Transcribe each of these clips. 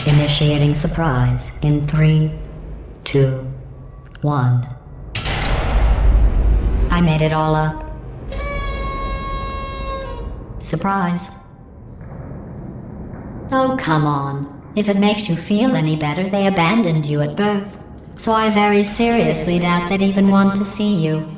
Initiating surprise in 3, 2, 1. I made it all up. Surprise. Oh, come on. If it makes you feel any better, they abandoned you at birth. So I very seriously doubt they'd even want to see you.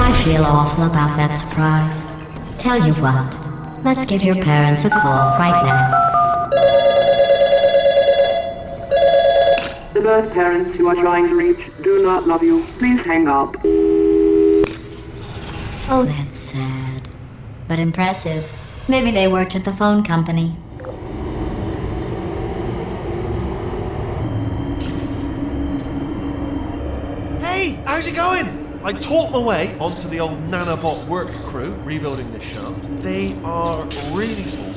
I feel awful about that surprise. Tell you what, let's give your parents a call right now. The birth parents you are trying to reach do not love you. Please hang up. Oh, that's sad. But impressive. Maybe they worked at the phone company. Hey, how's it going? I taught my way onto the old nanobot work crew rebuilding this shaft. They are really small.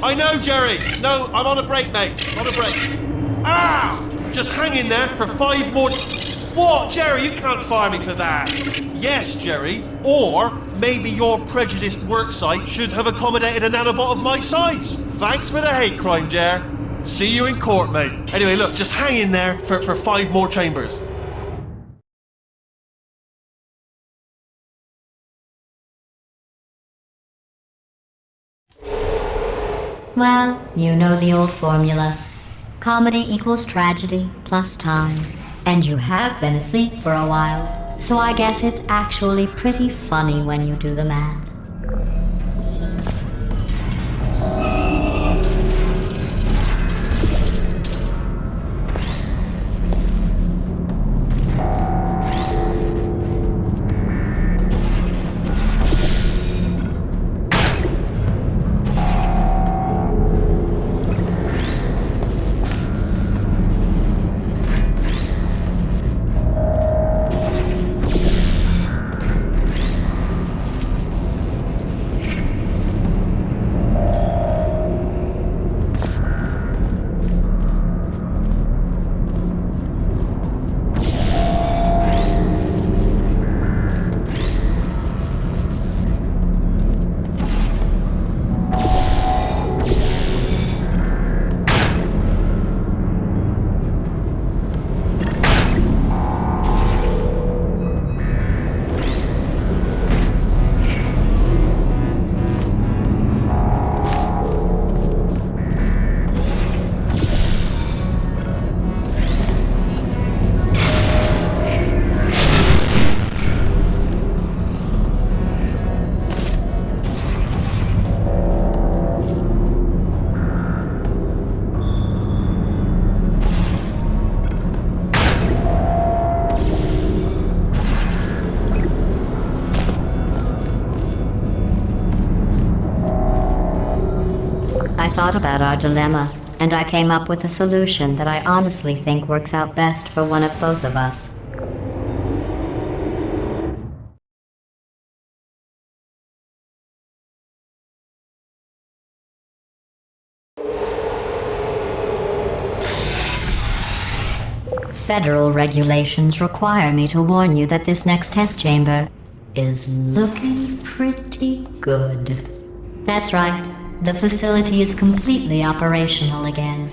I know, Jerry! No, I'm on a break, mate. On a break. Ah! Just hang in there for 5 more... What, Jerry? You can't fire me for that. Yes, Jerry. Or maybe your prejudiced worksite should have accommodated a nanobot of my size. Thanks for the hate crime, Jer. See you in court, mate. Anyway, look, just hang in there for 5 more chambers. Well, you know the old formula. Comedy equals tragedy plus time. And you have been asleep for a while, so I guess it's actually pretty funny when you do the math. I thought about our dilemma, and I came up with a solution that I honestly think works out best for one of both of us. Federal regulations require me to warn you that this next test chamber is looking pretty good. That's right. The facility is completely operational again.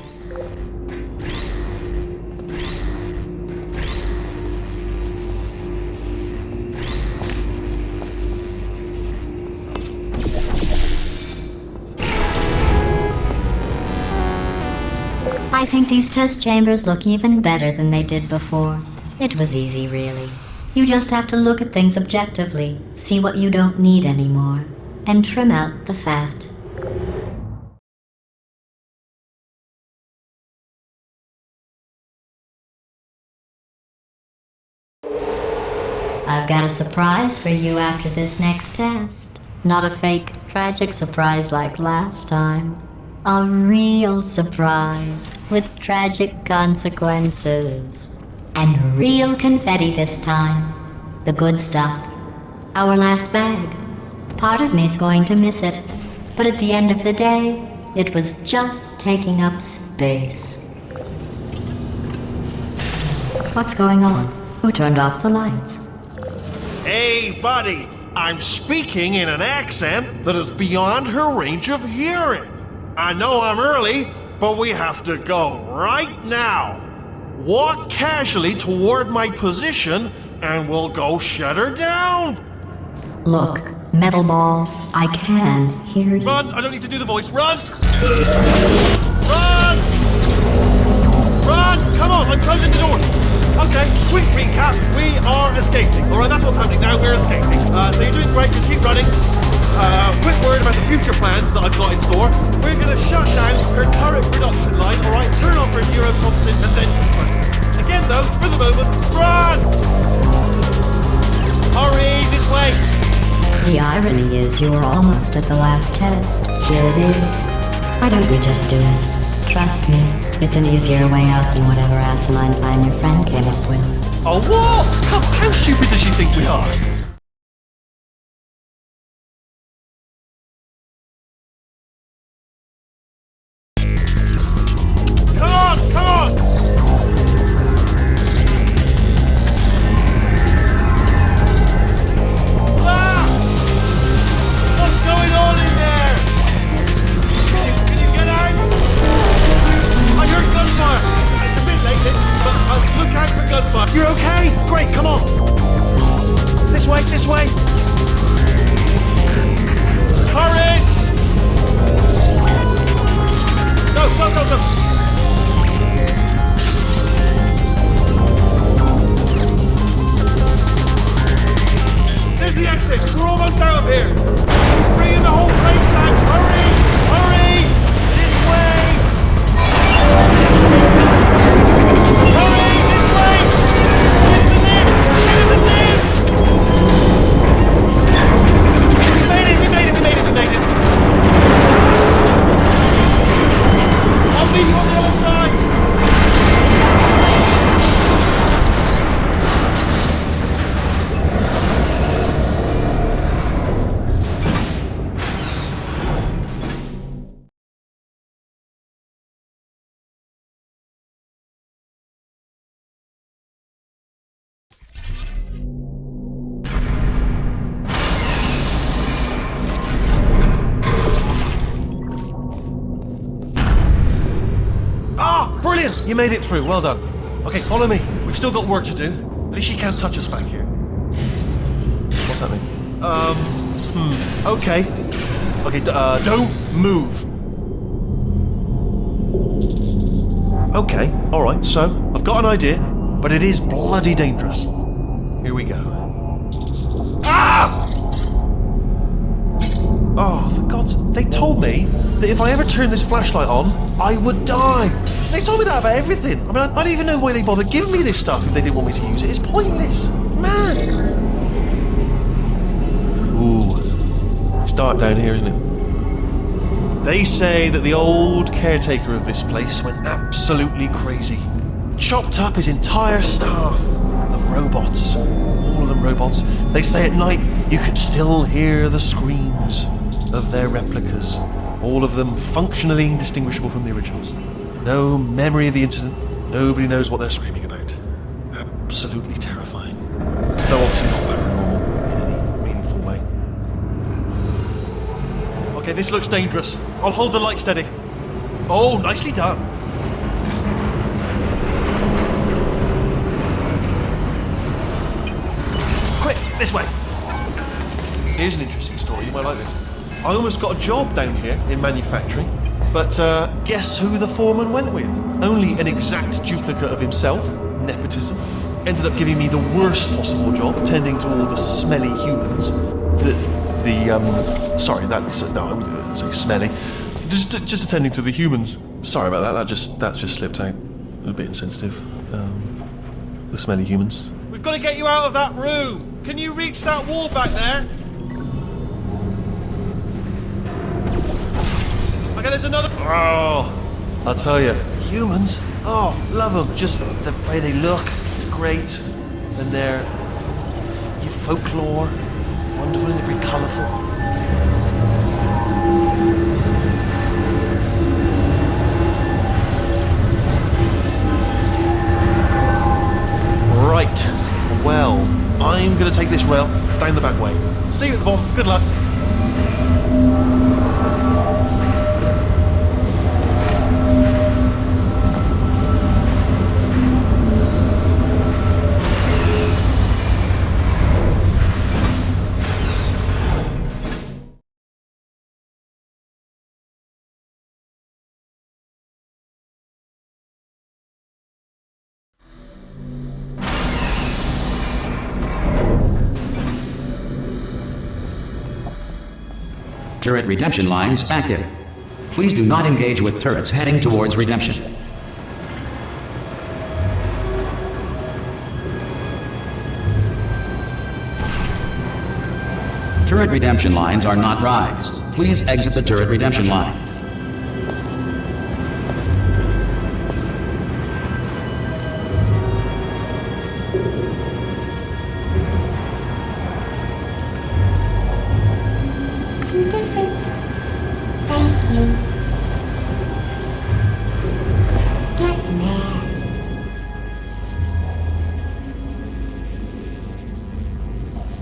I think these test chambers look even better than they did before. It was easy, really. You just have to look at things objectively, see what you don't need anymore, and trim out the fat. I've got a surprise for you after this next test. Not a fake, tragic surprise like last time. A real surprise with tragic consequences. And real confetti this time. The good stuff. Our last bag. Part of me's going to miss it. But at the end of the day, it was just taking up space. What's going on? Who turned off the lights? Hey, buddy, I'm speaking in an accent that is beyond her range of hearing. I know I'm early, but we have to go right now. Walk casually toward my position, and we'll go shut her down. Look, Metal Ball, I can hear you. Run! I don't need to do the voice. Run! Run! Run! Come on, I'm closing the door. Okay, quick recap. We are escaping. Alright, that's what's happening now. We're escaping. So you're doing great. Just keep running. Quick word about the future plans that I've got in store. We're going to shut down her turret production line, alright? Turn off her neurotoxin and then keep running. Again, though, for the moment, run! Hurry, this way! The irony is you were almost at the last test. Here it is. Why don't we just do it? Trust me, it's an easier way out than whatever asinine plan your friend came up with. Oh, what? How stupid does she think we are? Come on, come on! Ah! What's going on in there? Can you get out? I heard gunfire. It's a bit late, but look out for gunfire. You're okay? Great, come on. This way, this way. Courage! Go, go, go, go. There's the exit. We're almost out of here. Bring in the whole place down. Hurry! Hurry! This way! Hurry! This way! Get in the lift! We made it! We made it! We made it! We made it! I'll meet you on the other side! Brilliant! You made it through. Well done. Okay, follow me. We've still got work to do. At least she can't touch us back here. What's that mean? Okay. Okay, don't move. Okay, alright, so I've got an idea, but it is bloody dangerous. Here we go. Ah! Oh, for God's... They told me that if I ever turned this flashlight on, I would die. They told me that about everything. I mean, I don't even know why they bothered giving me this stuff if they didn't want me to use it. It's pointless. Man. Ooh. It's dark down here, isn't it? They say that the old caretaker of this place went absolutely crazy. Chopped up his entire staff of robots. All of them robots. They say at night you could still hear the screams of their replicas. All of them functionally indistinguishable from the originals. No memory of the incident. Nobody knows what they're screaming about. Absolutely terrifying. Though obviously not paranormal in any meaningful way. Okay, this looks dangerous. I'll hold the light steady. Oh, nicely done. Quick, this way. Here's an interesting story. You might like this. I almost got a job down here in manufacturing, but guess who the foreman went with? Only an exact duplicate of himself, nepotism. Ended up giving me the worst possible job, tending to all the smelly humans. Sorry, that's no, I wouldn't say smelly. Just attending to the humans. Sorry about that. That just slipped out. A bit insensitive. The smelly humans. We've got to get you out of that room. Can you reach that wall back there? Okay, there's another... Oh, I'll tell you, humans, oh, love them. Just the way they look, it's great. And their folklore, wonderful and very colourful. Right, well, I'm going to take this rail down the back way. See you at the bottom, good luck. Turret redemption lines active. Please do not engage with turrets heading towards redemption. Turret redemption lines are not rides. Please exit the turret redemption line.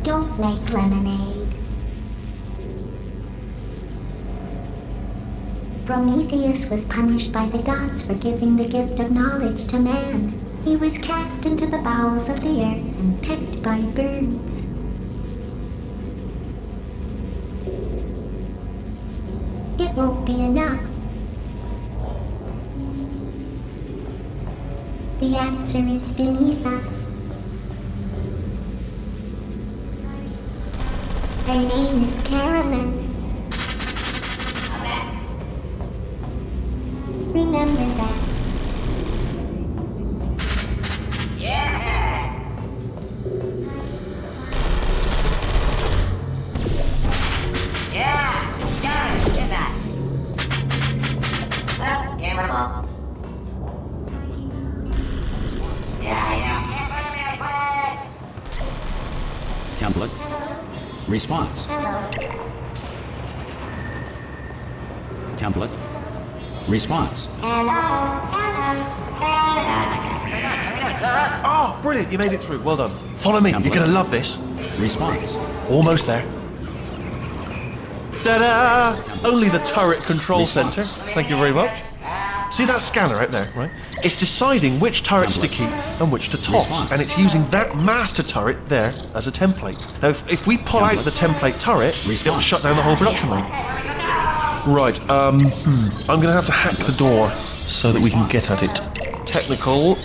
Don't make lemonade. Prometheus was punished by the gods for giving the gift of knowledge to man. He was cast into the bowels of the earth and pecked by birds. It won't be enough. The answer is beneath us. Her name is Carolyn. Remember that. Yeah! Yeah! Got get that! Well, can't win them all. Yeah, I know. Template. Response. Template. Response. Oh, brilliant, you made it through, well done. Follow me, Template. you're going to love this. Response. Almost there. Ta-da! Only the turret control center. Thank you very much. See that scanner out there, right? It's deciding which turrets to keep and which to toss, Response. and it's using that master turret there as a template. Now, if we pull out the template turret, it'll Response. shut down the whole production line. Right, I'm gonna have to hack the door so that we can get at it. Technical,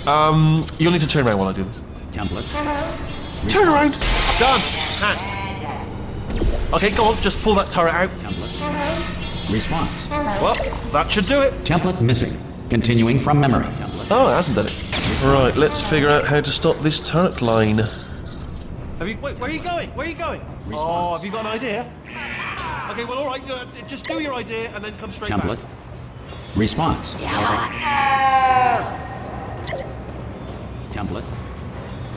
you'll need to turn around while I do this. Template. Turn around! Done! Hacked. Okay, go on, just pull that turret out. Template. Response. Well, that should do it. Template missing. Continuing from memory. Template. Oh, it hasn't done it. Right, let's figure out how to stop this turret line. Have you? Wait, where are you going? Where are you going? Response. Oh, have you got an idea? Okay, well, all right. Just do your idea and then come straight Template. back. Response. Template.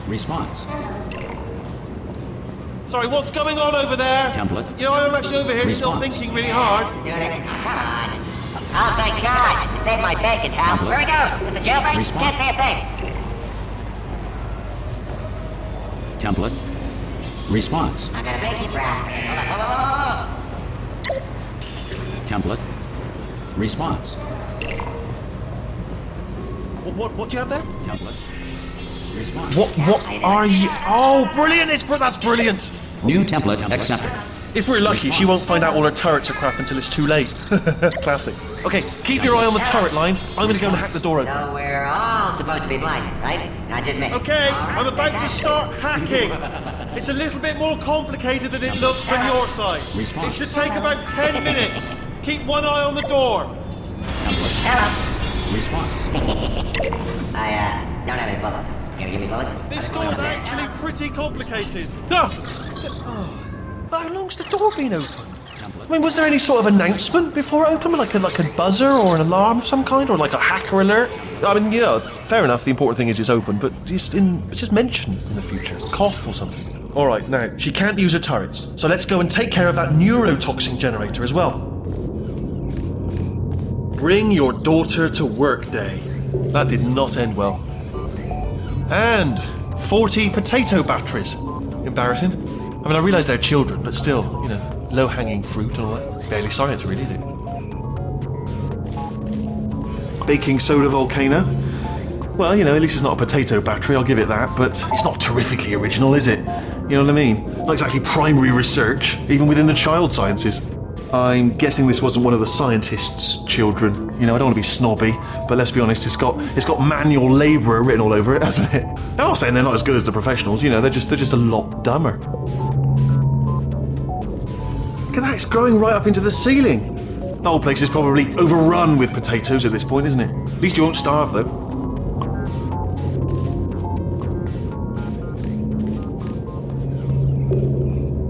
Response. Sorry, what's going on over there? Template. You know, I'm actually over here still Response. thinking really hard. Doing it. Come on. Oh, thank God. You saved my bacon, pal. Template. Where we go? Is this a jailbreak? Response. Can't say a thing. Template. Response. I got a bacon wrap. Hold on. Template. Response. What do you have there? Template. Response. What are you? Oh, brilliant! That's brilliant. New template accepted. If we're lucky, she won't find out all her turrets are crap until it's too late. Classic. Okay, keep your eye on the turret line. I'm gonna go and hack the door open. So we're all supposed to be blinded, right? Not just me. Okay, All right, I'm about to fantastic. start hacking. It's a little bit more complicated than it looked from your side. Response. It should take about 10 minutes. Keep one eye on the door. Template. Hello. Response. I don't have any bullets. Gonna give me bullets? This door's actually pretty complicated. Ah! How long's the door been open? I mean, was there any sort of announcement before it opened? Like a buzzer or an alarm of some kind? Or like a hacker alert? I mean, you know, fair enough, the important thing is it's open, but just mention in the future. Cough or something. Alright, now, she can't use her turrets, so let's go and take care of that neurotoxin generator as well. Bring your daughter to work day. That did not end well. And 40 potato batteries. Embarrassing. I mean, I realise they're children, but still, you know, low-hanging fruit and all that. Barely science, really, is it? Baking soda volcano. Well, you know, at least it's not a potato battery, I'll give it that, but it's not terrifically original, is it? You know what I mean? Not exactly primary research, even within the child sciences. I'm guessing this wasn't one of the scientists' children. You know, I don't want to be snobby, but let's be honest, it's got manual labourer written all over it, hasn't it? I'm not saying they're not as good as the professionals, you know, they're just a lot dumber. Look at that, it's growing right up into the ceiling. The whole place is probably overrun with potatoes at this point, isn't it? At least you won't starve, though.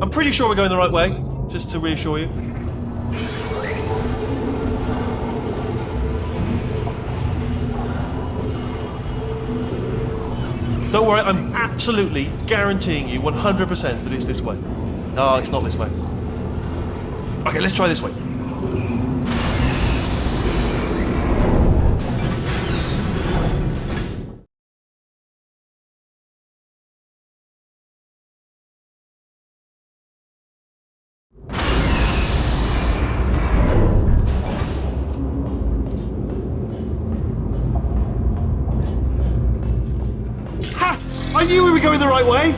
I'm pretty sure we're going the right way, just to reassure you. Don't worry, I'm absolutely guaranteeing you 100% that it's this way. No, it's not this way. Okay, let's try this way. I knew we were going the right way!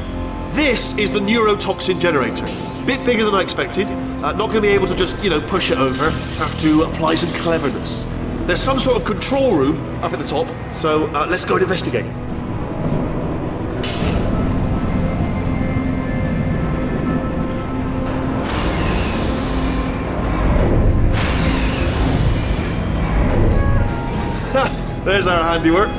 This is the neurotoxin generator. Bit bigger than I expected. Not going to be able to just, you know, push it over. Have to apply some cleverness. There's some sort of control room up at the top, so let's go and investigate. There's our handiwork.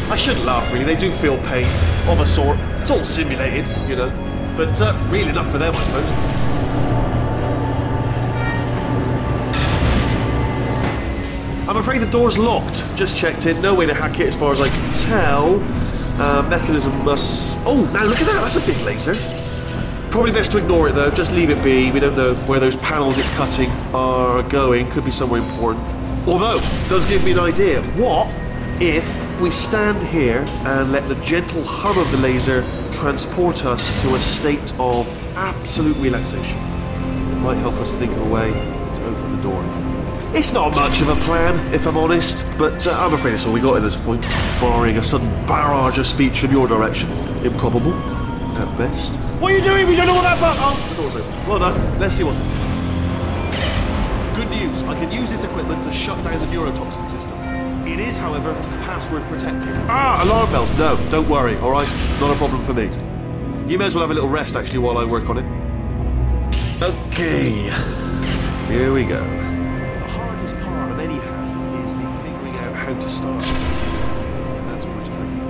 I shouldn't laugh, really. They do feel pain, of a sort. It's all simulated, you know. But real enough for them, I suppose. I'm afraid the door's locked. Just checked it. No way to hack it as far as I can tell. Mechanism must... Oh, now look at that. That's a big laser. Probably best to ignore it, though. Just leave it be. We don't know where those panels it's cutting are going. Could be somewhere important. Although, it does give me an idea. What if we stand here and let the gentle hum of the laser transport us to a state of absolute relaxation? It might help us think of a way to open the door. It's not much of a plan, if I'm honest, but I'm afraid it's all we got at this point, barring a sudden barrage of speech from your direction. Improbable, at best. What are you doing? We don't know what that button... Oh, the door's open. Well done. Let's see what's it. Good news. I can use this equipment to shut down the neurotoxin system. It is, however, password protected. Ah, alarm bells. No, don't worry, all right? Not a problem for me. You may as well have a little rest, actually, while I work on it. Okay. Here we go. The hardest part of any hack is the figuring out how to start things. That's always tricky.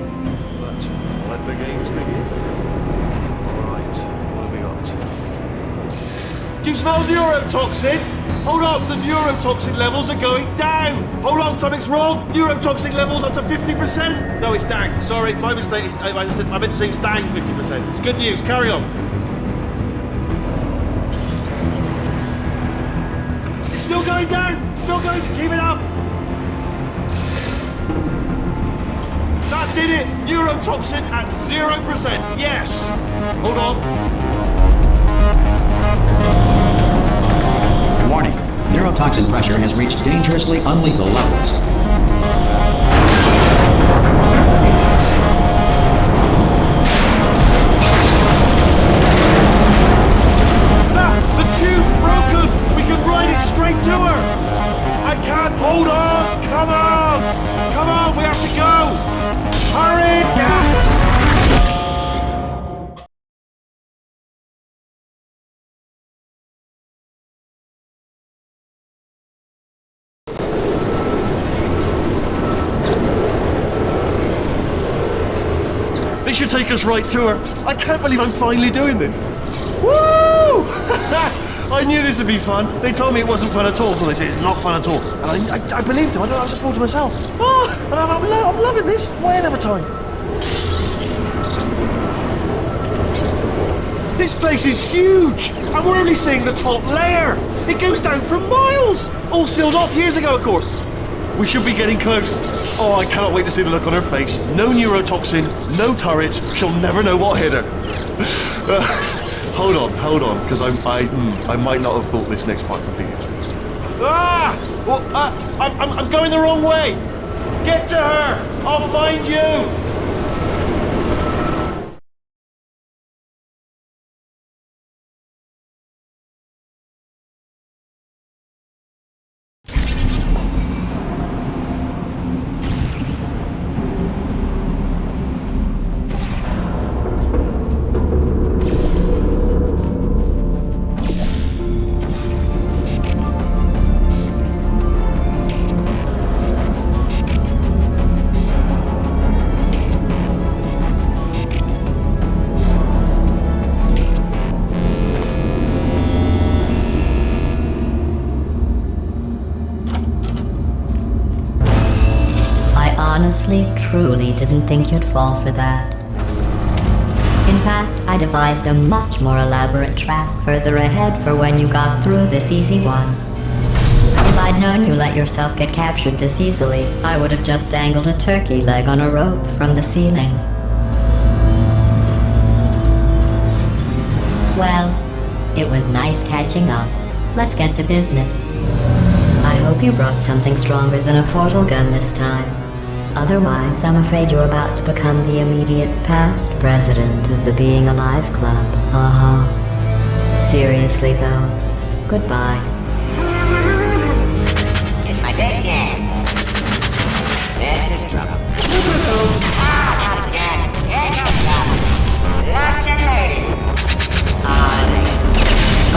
But let the games begin. Right, what have we got? Do you smell neurotoxin? Hold on, the neurotoxin levels are going down! Hold on, something's wrong! Neurotoxin levels up to 50%! No, it's down. Sorry, my mistake. I meant to say it's down 50%. It's good news, carry on. It's still going down! Still going, keep it up! That did it! Neurotoxin at 0%, yes! Hold on. Warning. Neurotoxin pressure has reached dangerously unlethal levels. The tube's broken! We can ride it straight to her! I can't hold on! Come on! Come on, we have to go! Hurry! Yeah. They should take us right to her. I can't believe I'm finally doing this. Woo! I knew this would be fun. They told me it wasn't fun at all, so they said it's not fun at all. And I believed them. I don't know, I was a fool to myself. Oh, and I'm loving this. Whale of a time. This place is huge, and we're only seeing the top layer. It goes down for miles. All sealed off years ago, of course. We should be getting close. Oh, I cannot wait to see the look on her face. No neurotoxin, no turrets. She'll never know what hit her. Hold on, because I might not have thought this next part completely through. Ah! Well, I'm going the wrong way. Get to her. I'll find you. Honestly, truly didn't think you'd fall for that. In fact, I devised a much more elaborate trap further ahead for when you got through this easy one. If I'd known you let yourself get captured this easily, I would have just dangled a turkey leg on a rope from the ceiling. Well, it was nice catching up. Let's get to business. I hope you brought something stronger than a portal gun this time. Otherwise, I'm afraid you're about to become the immediate past president of the Being Alive Club. Seriously, though, goodbye. It's my big chance. This is trouble. Not again. Here comes trouble. Lock and loaded.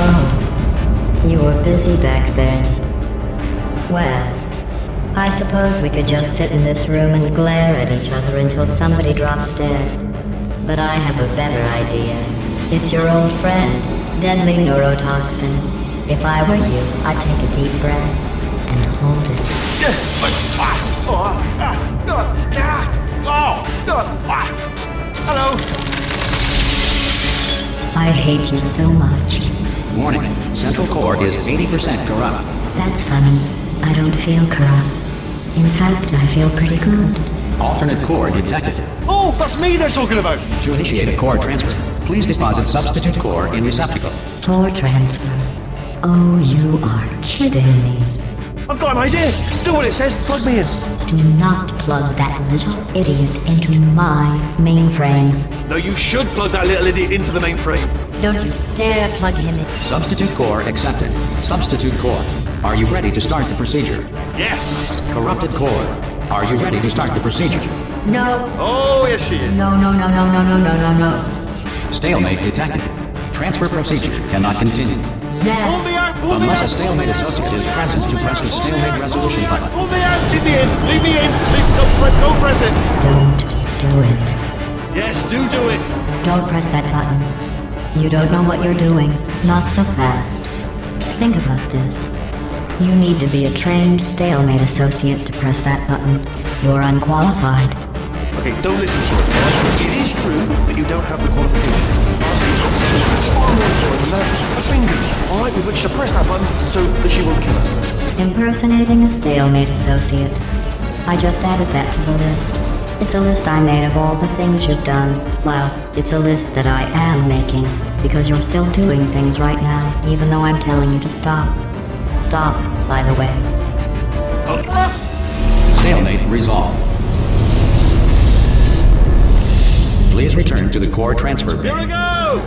Oh, you were busy back there. Well, I suppose we could just sit in this room and glare at each other until somebody drops dead. But I have a better idea. It's your old friend, deadly neurotoxin. If I were you, I'd take a deep breath and hold it. Hello. I hate you so much. Warning, Central Core is 80% corrupt. That's funny. I don't feel corrupt. In fact, I feel pretty good. Alternate core detected. Oh, that's me they're talking about. To initiate a core transfer, please deposit substitute core in receptacle. Core transfer. Oh, you are kidding me. I've got an idea. Do what it says. Plug me in. Do not plug that little idiot into my mainframe. No, you should plug that little idiot into the mainframe. Don't you dare plug him in. Substitute core accepted. Substitute core. Are you ready to start the procedure? Yes. Corrupted core. Are you ready to start the procedure? No. Oh, yes, she is. No. Stalemate detected. Transfer procedure cannot continue. Pull me out. Pull me Unless out. a stalemate associate is present to press the stalemate resolution button. Pull me out. Leave me in. Leave me in. Go press it. Don't do it. Yes, do it. Don't press that button. You don't know what you're doing. Not so fast. Think about this. You need to be a trained stalemate associate to press that button. You're unqualified. Okay, don't listen to it. It is true that you don't have the qualification. It's far more important than that. A finger, all right, with which to press that button so that she won't kill us. Impersonating a stalemate associate. I just added that to the list. It's a list I made of all the things you've done. Well, it's a list that I am making, because you're still doing things right now, even though I'm telling you to stop. Stop, by the way. Stalemate resolved. Please return to the core transfer Here we bin. go!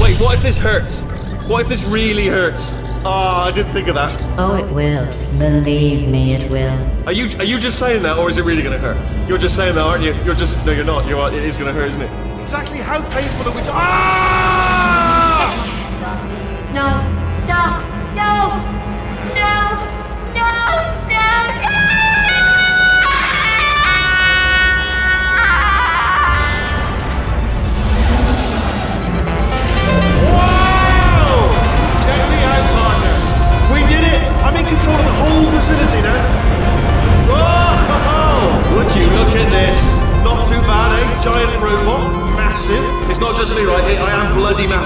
Wait, what if this hurts? What if this really hurts? Oh, I didn't think of that. Oh, it will. Believe me, it will. Are you just saying that, or is it really going to hurt? You're just saying that, aren't you? You're just... No, you're not. It is going to hurt, isn't it? Exactly how painful are we... Ah! No, stop! No!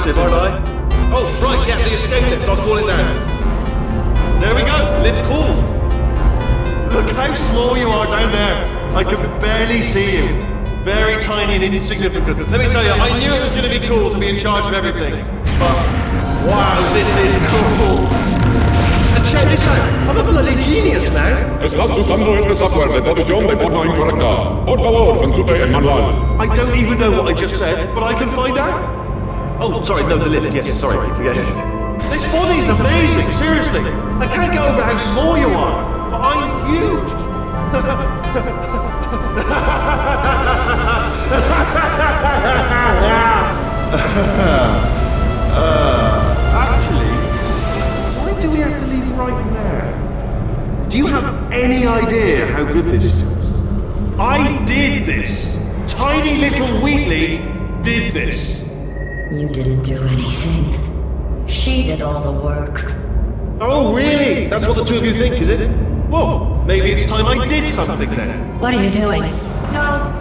massive, aren't I? Oh, right, yeah, the escape lift. I'll call it now. There we go. Lift called. Look how small you are down there. I can barely see you. Very tiny and insignificant. Let me tell you, I knew it was going to be cool to be in charge of everything. But, wow, this is cool. And check this out. I'm a bloody genius now. Estás usando este software de traducción de forma incorrecta. Por favor, consulte el manual. I don't even know what I just said, but I can find out. Oh, sorry, no, the lift. Yes, sorry, I keep forgetting. This body's amazing, seriously. I can't get over how small you are, but I'm huge. Actually, why do we have to leave right now? Do you have any idea how good this is? I did this. Tiny little Wheatley did this. You didn't do anything. She did all the work. Oh, really? That's what the two of you think, is it? Well, maybe it's time I did something then. What are you doing? No.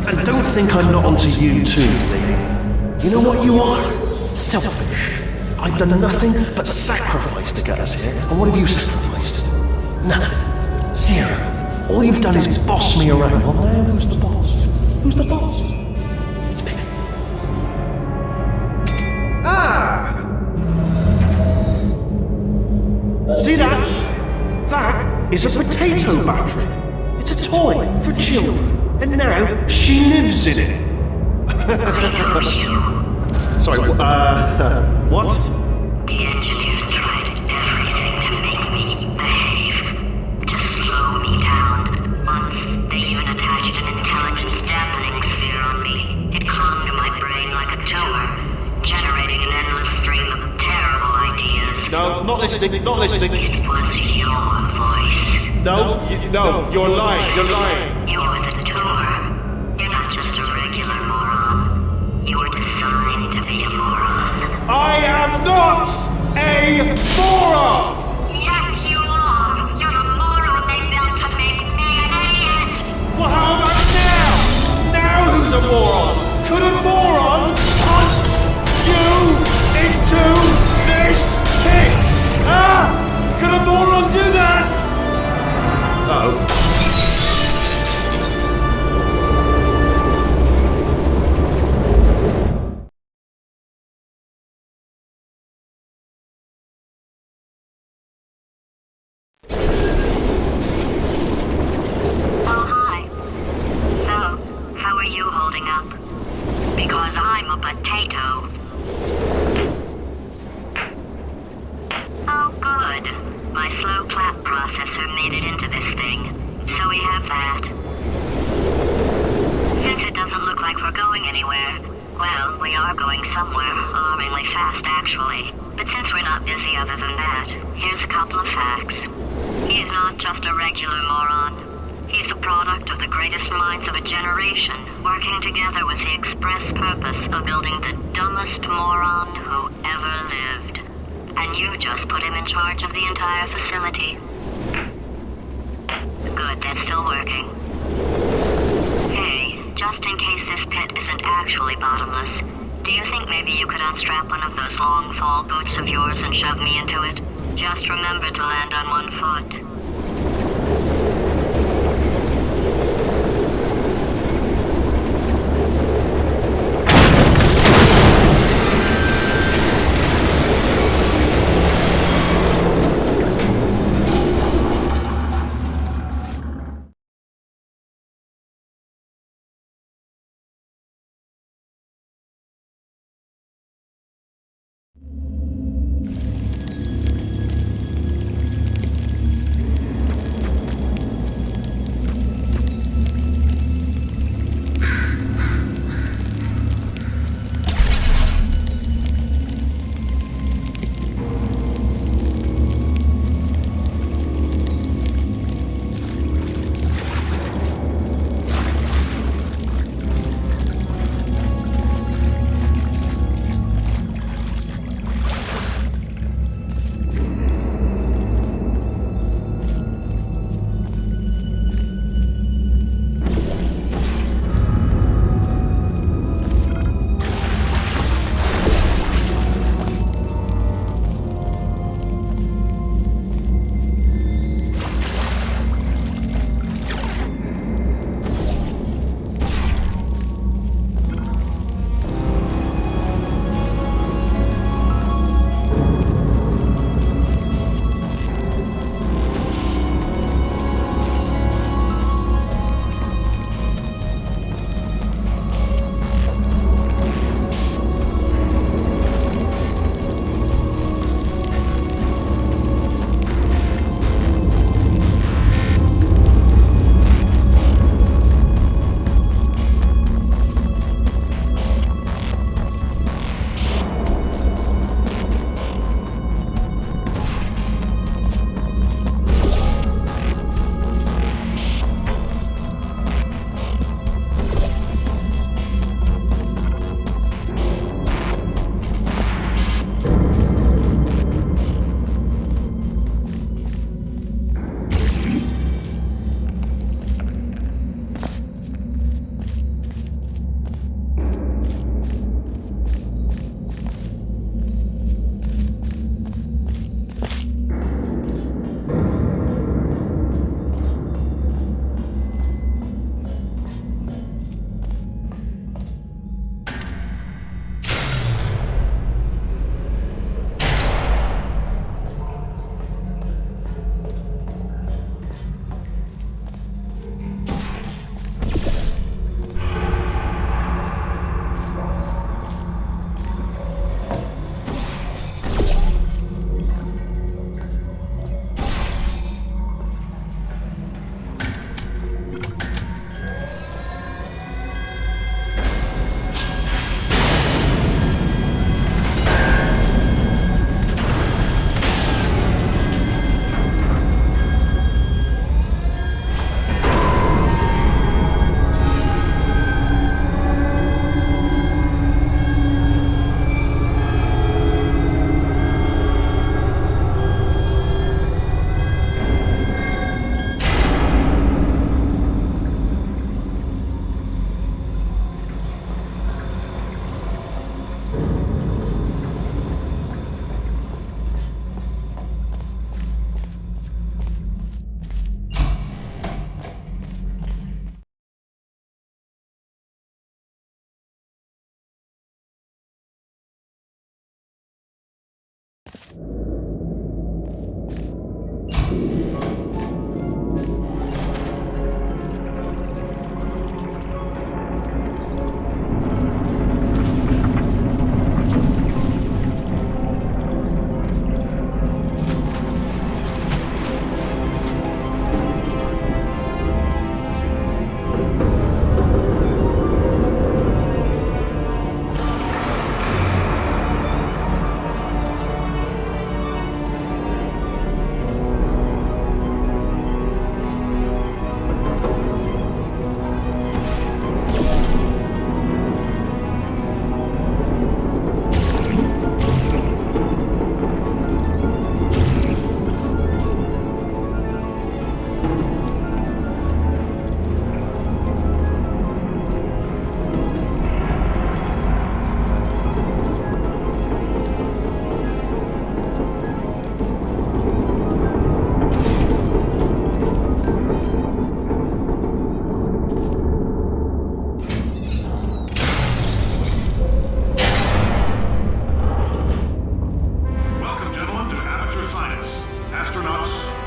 And don't think I'm not onto you too, lady. You know what you are? Selfish. I've done nothing but sacrifice to get us here. And what have you sacrificed? Nothing. Zero. All you've done is boss me around. Well, now who's the boss? Who's the boss? It's me. Ah! See that? That is a potato battery. It's a toy for children. And now she lives in it. Sorry, what? The engineers tried everything to make me behave, to slow me down. Once, they even attached an intelligence dampening sphere on me. It clung to my brain like a tumor, generating an endless stream of terrible ideas. No, not listening, not listening. It was your voice. No, you're lying, you're lying. You're the tumor. You're not just a regular moron. You were designed to be a moron. I am not a moron! Yes, you are. You're the moron they built to make me an idiot. Well, how about now? Now who's a moron? Could a moron punch you into this pit? Ah! Could a moron do that? Uh-oh. Oh, hi. So, how are you holding up? Because I'm a potato. Oh, good. My slow clap processor made it into this thing, so we have that. Since it doesn't look like we're going anywhere, well, we are going somewhere, alarmingly fast actually. But since we're not busy other than that, here's a couple of facts. He's not just a regular moron. He's the product of the greatest minds of a generation, working together with the express purpose of building the dumbest moron who ever lived. And you just put him in charge of the entire facility. Good, that's still working. Hey, just in case this pit isn't actually bottomless, do you think maybe you could unstrap one of those long fall boots of yours and shove me into it? Just remember to land on one foot.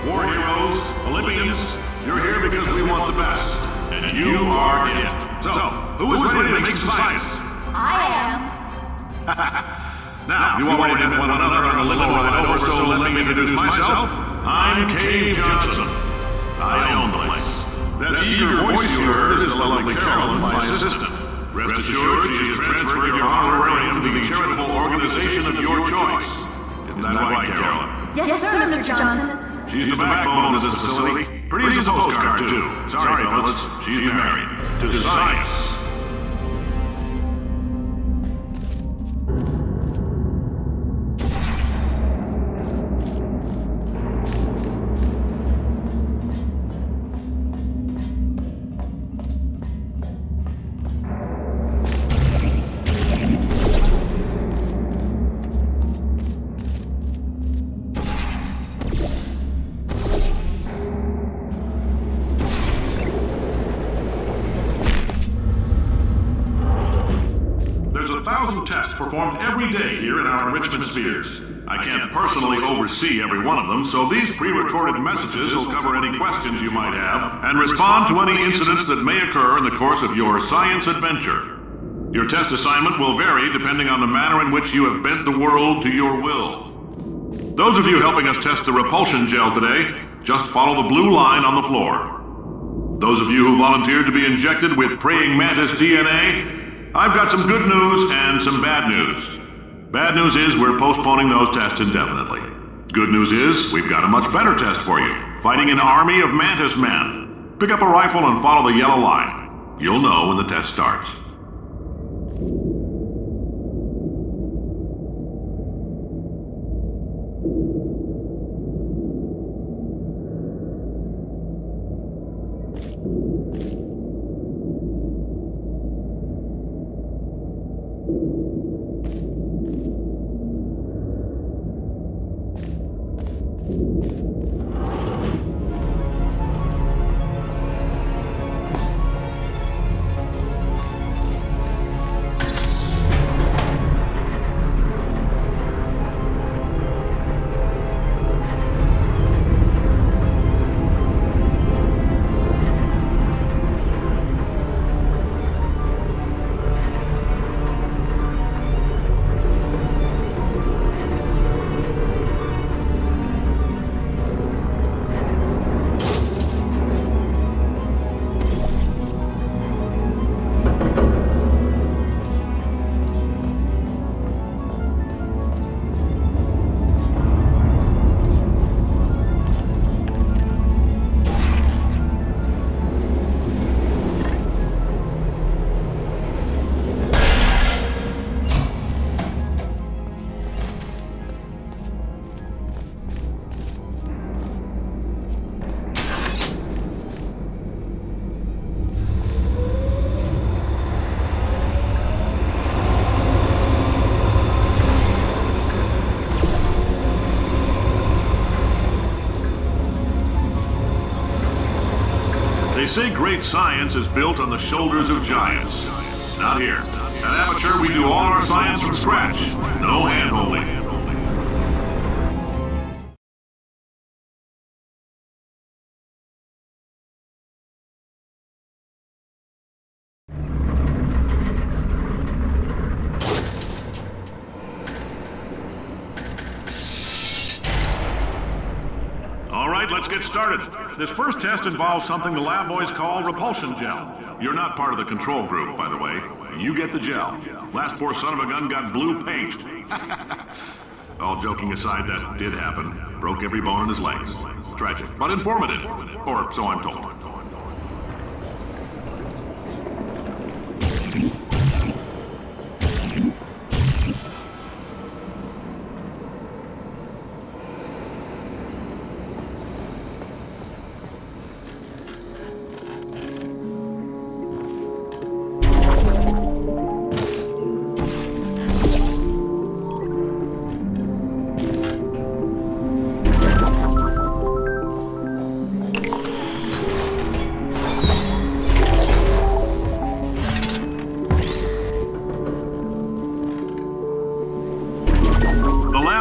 War heroes, Olympians, you're here because we want the best. And you are it. So, who is ready to make some science? I am. Now, you already met one another on the limo ride over, so let me introduce myself. I'm Cave Johnson. I own the place. That eager voice you heard is the lovely Carolyn, my assistant. Rest assured, she has transferred your honorarium to the charitable organization of your choice. Isn't that right, Carolyn? Yes, sir, Mr. Johnson. She's the backbone of this facility. Pretty as a postcard, too. Sorry, fellas, she's married to science. Performed every day here in our enrichment spheres. I can't personally oversee every one of them, so these pre-recorded messages will cover any questions you might have and respond to any incidents that may occur in the course of your science adventure. Your test assignment will vary depending on the manner in which you have bent the world to your will. Those of you helping us test the repulsion gel today, just follow the blue line on the floor. Those of you who volunteered to be injected with praying mantis DNA, I've got some good news and some bad news. Bad news is we're postponing those tests indefinitely. Good news is we've got a much better test for you. Fighting an army of mantis men. Pick up a rifle and follow the yellow line. You'll know when the test starts. They say great science is built on the shoulders of giants. Not here. At Aperture, we do all our science from scratch. No hand-holding. All right, let's get started. This first test involves something the lab boys call repulsion gel. You're not part of the control group, by the way. You get the gel. Last poor son of a gun got blue paint. All joking aside, that did happen. Broke every bone in his legs. Tragic, but informative. Or so I'm told.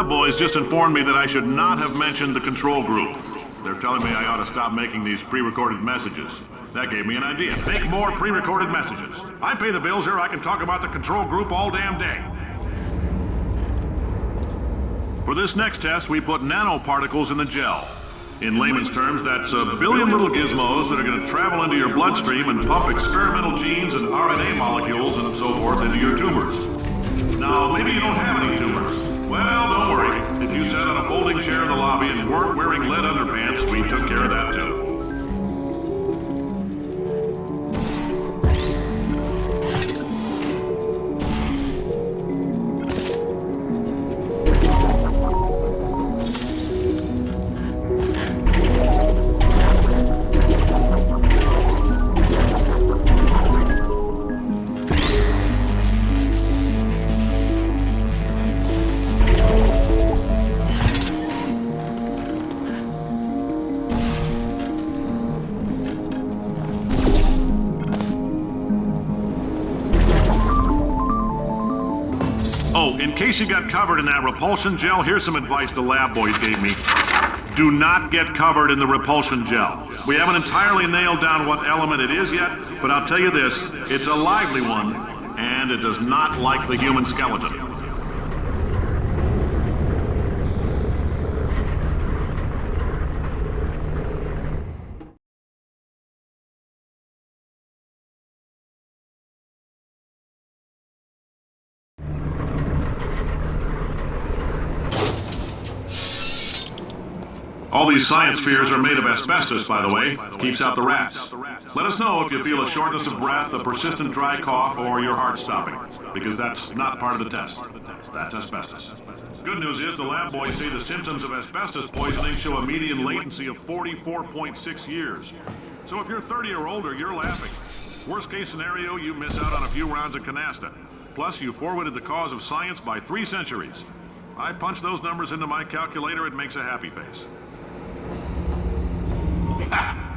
Boys just informed me that I should not have mentioned the control group. They're telling me I ought to stop making these pre-recorded messages. That gave me an idea. Make more pre-recorded messages. I pay the bills here, I can talk about the control group all damn day. For this next test, we put nanoparticles in the gel. In layman's terms, that's a billion little gizmos that are going to travel into your bloodstream and pump experimental genes and RNA molecules and so forth into your tumors. Now, maybe you don't have any tumors. Well, don't worry. If you sat on a folding chair in the lobby and weren't wearing lead underpants, we took care of that too. Oh, in case you got covered in that repulsion gel, here's some advice the lab boys gave me. Do not get covered in the repulsion gel. We haven't entirely nailed down what element it is yet, but I'll tell you this, it's a lively one, and it does not like the human skeleton. All these science spheres are made of asbestos, by the way. Keeps out the rats. Let us know if you feel a shortness of breath, a persistent dry cough, or your heart stopping, because that's not part of the test. That's asbestos. Good news is the lab boys say the symptoms of asbestos poisoning show a median latency of 44.6 years. So if you're 30 or older, you're laughing. Worst case scenario, you miss out on a few rounds of canasta. Plus, you forwarded the cause of science by 3 centuries. I punch those numbers into my calculator, it makes a happy face.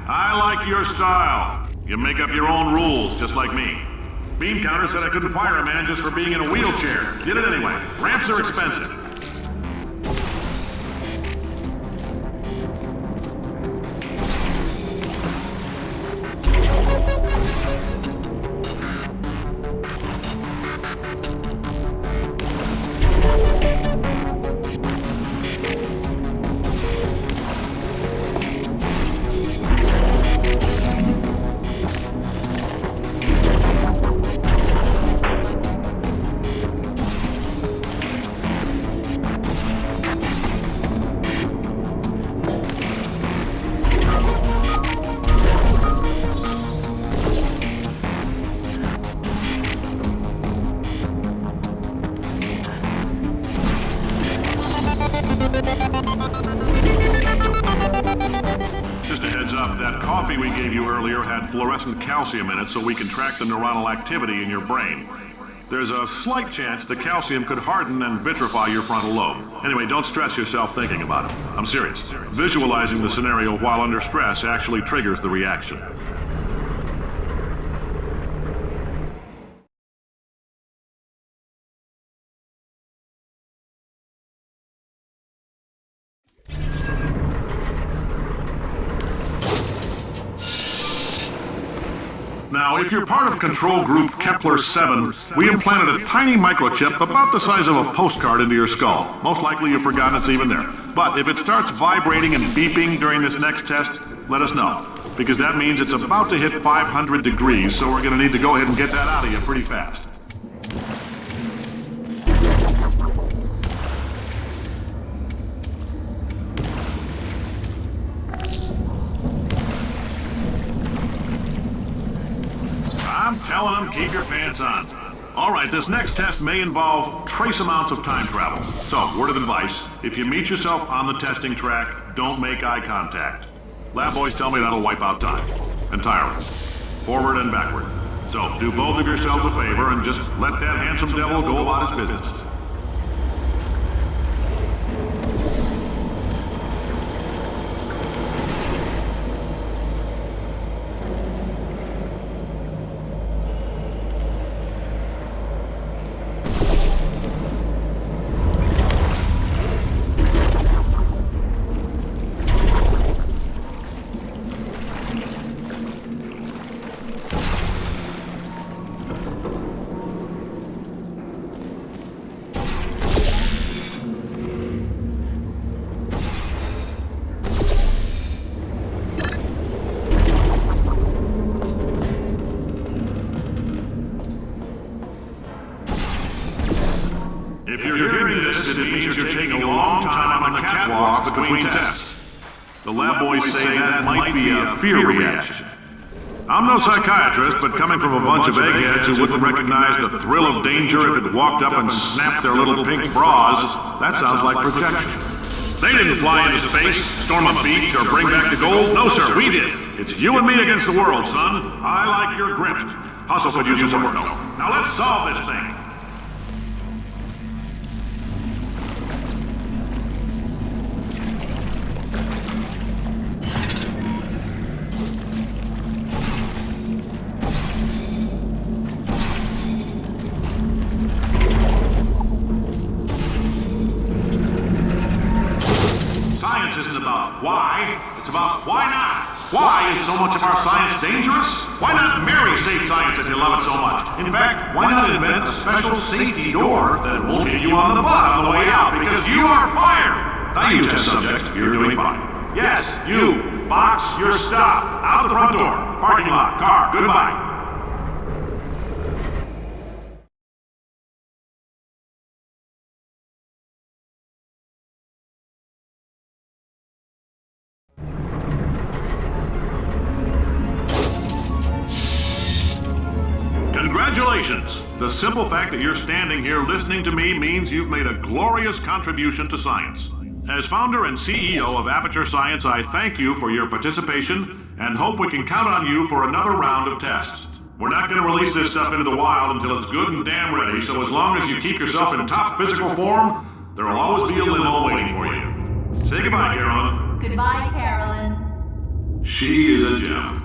I like your style. You make up your own rules, just like me. Bean Counter said I couldn't fire a man just for being in a wheelchair. Did it anyway. Ramps are expensive. We gave you earlier had fluorescent calcium in it so we can track the neuronal activity in your brain. There's a slight chance the calcium could harden and vitrify your frontal lobe. Anyway, don't stress yourself thinking about it. I'm serious. Visualizing the scenario while under stress actually triggers the reaction. Now, if you're part of control group Kepler-7, we implanted a tiny microchip about the size of a postcard into your skull. Most likely you've forgotten it's even there. But if it starts vibrating and beeping during this next test, let us know. Because that means it's about to hit 500 degrees, so we're going to need to go ahead and get that out of you pretty fast. I'm telling them, keep your pants on. All right, this next test may involve trace amounts of time travel. So, word of advice, if you meet yourself on the testing track, don't make eye contact. Lab boys tell me that'll wipe out time. Entirely. Forward and backward. So, do both of yourselves a favor and just let that handsome devil go about his business. between tests. The lab boys say that might be a fear reaction. I'm no psychiatrist, but coming from a bunch of eggheads who wouldn't recognize the thrill of danger if it walked up and snapped their little pink bras, that sounds like protection. They didn't fly into space, storm a beach, or bring back the gold. No, sir, we did. It's you and me against the world, son. I like your grit. Hustle could use some work, though. Now let's solve this thing. Science isn't about why, it's about why not. Why is so much of our science dangerous? Why not marry safe science if you love it so much? In fact, why not invent a special safety door that won't hit you on the butt on the way out because you are fired? Now you test subject, you're doing fine. Yes, you, box your stuff. Out the front door. Parking lot, car, goodbye. Congratulations! The simple fact that you're standing here listening to me means you've made a glorious contribution to science. As founder and CEO of Aperture Science, I thank you for your participation and hope we can count on you for another round of tests. We're not going to release this stuff into the wild until it's good and damn ready, so as long as you keep yourself in top physical form, there will always be a limo waiting for you. Say goodbye, Carolyn. Goodbye, Carolyn. She is a gem.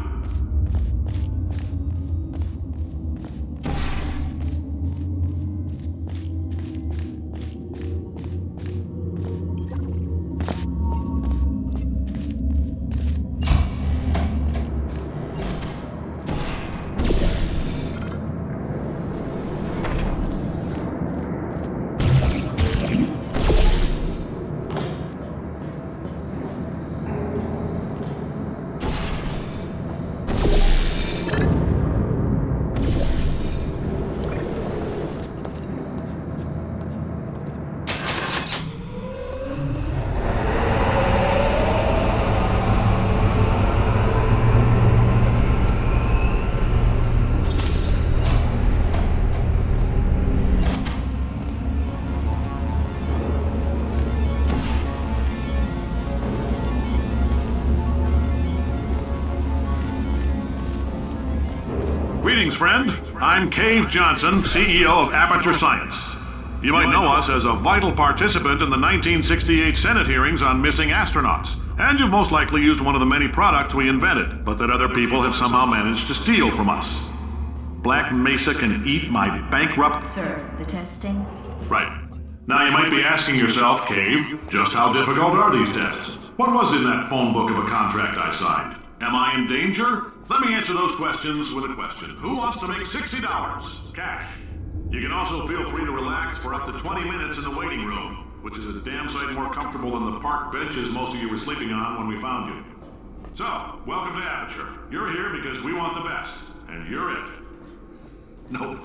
Greetings, friend. I'm Cave Johnson, CEO of Aperture Science. You might know us as a vital participant in the 1968 Senate hearings on missing astronauts. And you've most likely used one of the many products we invented, but that other people have somehow managed to steal from us. Black Mesa can eat my bankrupt... Sir, the testing? Right. Now you might be asking yourself, Cave, just how difficult are these tests? What was in that phone book of a contract I signed? Am I in danger? Let me answer those questions with a question. Who wants to make $60? Cash. You can also feel free to relax for up to 20 minutes in the waiting room, which is a damn sight more comfortable than the park benches most of you were sleeping on when we found you. So, welcome to Aperture. You're here because we want the best, and you're it. Nope.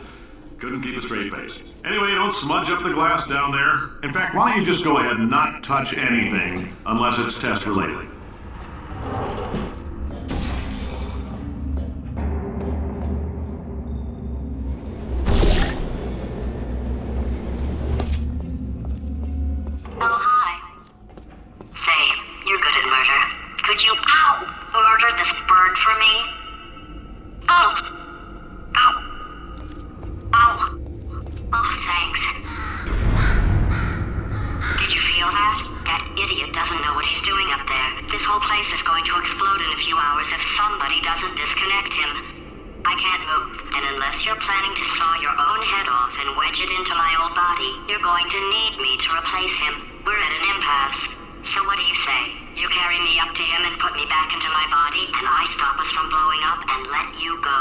Couldn't keep a straight face. Anyway, don't smudge up the glass down there. In fact, why don't you just go ahead and not touch anything unless it's test related. Oh, hi. Say, you're good at murder. Could you, murder this bird for me? Oh, thanks. Did you feel that? That idiot doesn't know what he's doing up there. This whole place is going to explode in a few hours if somebody doesn't disconnect him. I can't move, and unless you're planning to saw your own head off and wedge it into my old body, you're going to need me to replace him. We're at an impasse. So what do you say? You carry me up to him and put me back into my body, and I stop us from blowing up and let you go.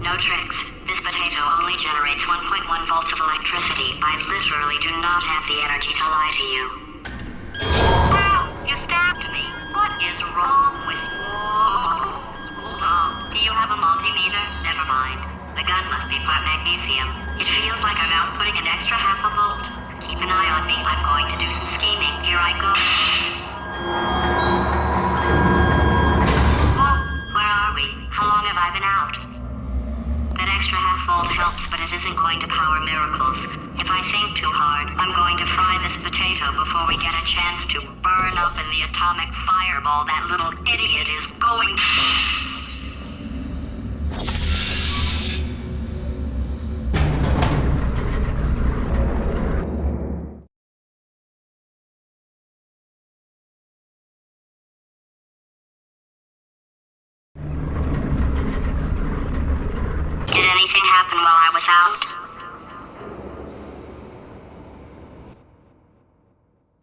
No tricks. This potato only generates 1.1 volts of electricity. I literally do not have the energy to lie to you. Ow! You stabbed me. What is wrong with you? Hold on. Do you have a multimeter? Never mind. The gun must be part magnesium. It feels like I'm outputting an extra half a volt. Keep keep an eye on me. I'm going to do some scheming. Here I go. Whoa, where are we? How long have I been out? That extra half-volt helps, but it isn't going to power miracles. If I think too hard, I'm going to fry this potato before we get a chance to burn up in the atomic fireball that little idiot is going to... Did anything happen while I was out?